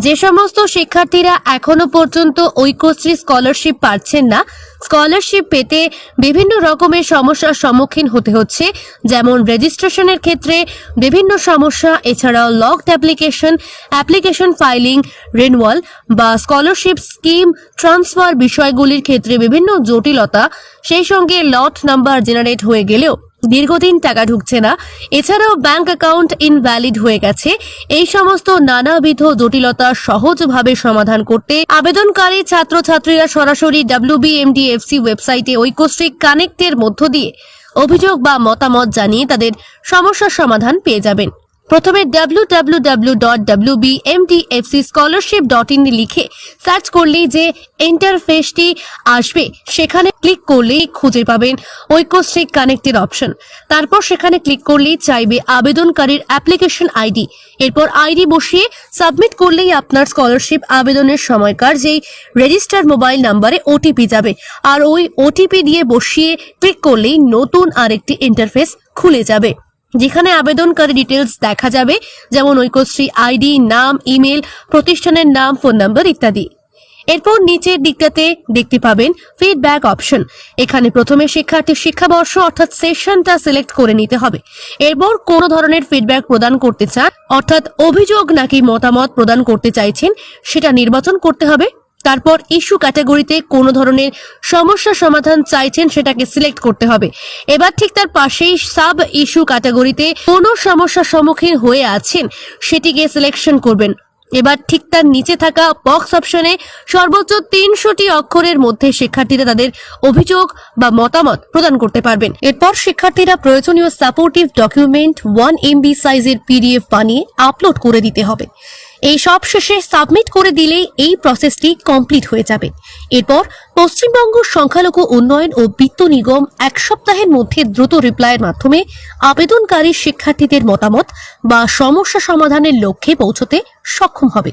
যে সমস্ত শিক্ষার্থীরা এখনো পর্যন্ত ঐক্যশ্রী স্কলারশিপ পাচ্ছেন না, স্কলারশিপ পেতে বিভিন্ন রকমের সমস্যার সম্মুখীন হতে হচ্ছে, যেমন রেজিস্ট্রেশনের ক্ষেত্রে বিভিন্ন সমস্যা, এছাড়াও লকড অ্যাপ্লিকেশন ফাইলিং, রিনিউয়াল বা স্কলারশিপ স্কিম ট্রান্সফার বিষয়গুলির ক্ষেত্রে বিভিন্ন জটিলতা, সেই সঙ্গে লট নাম্বার জেনারেট হয়ে গেলেও দীর্ঘদিন টাকা ঢুকছে না, এছাড়াও ব্যাংক অ্যাকাউন্ট ইনভ্যালিড হয়ে গেছে। এই সমস্ত নানাবিধ জটিলতা সহজভাবে সমাধান করতে আবেদনকারী ছাত্রছাত্রীরা সরাসরি WBMDFC ওয়েবসাইটে ঐক্যশ্রী কানেক্টের মধ্য দিয়ে অভিযোগ বা মতামত জানিয়ে তাদের সমস্যার সমাধান পেয়ে যাবেন। প্রথমে www.wbmdfcscholarship.in লিখে সার্চ করলেই যে ইন্টারফেসটি আসবে সেখানে ক্লিক করলেই খুঁজে পাবেন ঐক্যশ্রী কানেক্টের অপশন। তারপর সেখানে ক্লিক করলেই চাইবে আবেদনকারীর অ্যাপ্লিকেশন আইডি। এরপর আইডি বসিয়ে সাবমিট করলেই আপনার স্কলারশিপ আবেদনের সময়কার যেই রেজিস্টার মোবাইল নাম্বারে ওটিপি যাবে, আর ওই ওটিপি দিয়ে বসিয়ে ক্লিক করলেই নতুন আরেকটি ইন্টারফেস খুলে যাবে, যেখানে আবেদনকারী ডিটেলস দেখা যাবে, যেমন ঐক্যশ্রী আইডি, নাম, ইমেল, প্রতিষ্ঠানের নাম, ফোন নাম্বার ইত্যাদি। এরপর নিচের দিকটাতে দেখতে পাবেন ফিডব্যাক অপশন। এখানে প্রথমে শিক্ষার্থীর শিক্ষাবর্ষ অর্থাৎ সেশনটা সিলেক্ট করে নিতে হবে। এরপর কোন ধরনের ফিডব্যাক প্রদান করতে চান অর্থাৎ অভিযোগ নাকি মতামত প্রদান করতে চাইছেন সেটা নির্বাচন করতে হবে। তারপর ইস্যু ক্যাটাগরিতে কোন ধরনের সমস্যা সমাধান চাইছেন সেটাকে সিলেক্ট করতে হবে। এবার ঠিক তার পাশেই সাব ইস্যু ক্যাটাগরিতে কোন সমস্যার সম্মুখীন হয়ে আছেন সেটিকে সিলেকশন করবেন। এবার ঠিক তার নিচে থাকা বক্স অপশনে সর্বোচ্চ 300টি অক্ষরের মধ্যে শিক্ষার্থীরা তাদের অভিযোগ বা মতামত প্রদান করতে পারবেন। এরপর শিক্ষার্থীরা প্রয়োজনীয় সাপোর্টিভ ডকুমেন্ট 1 MB সাইজের PDF বানিয়ে আপলোড করে দিতে হবে। এই সব শেষে সাবমিট করে দিলেই এই প্রসেসটি কমপ্লিট হয়ে যাবে। এরপর পশ্চিমবঙ্গ সংখ্যালঘু উন্নয়ন ও বিত্ত নিগম 1 সপ্তাহের মধ্যে দ্রুত রিপ্লাইয়ের মাধ্যমে আবেদনকারী শিক্ষার্থীদের মতামত বা সমস্যা সমাধানের লক্ষ্যে পৌঁছতে সক্ষম হবে।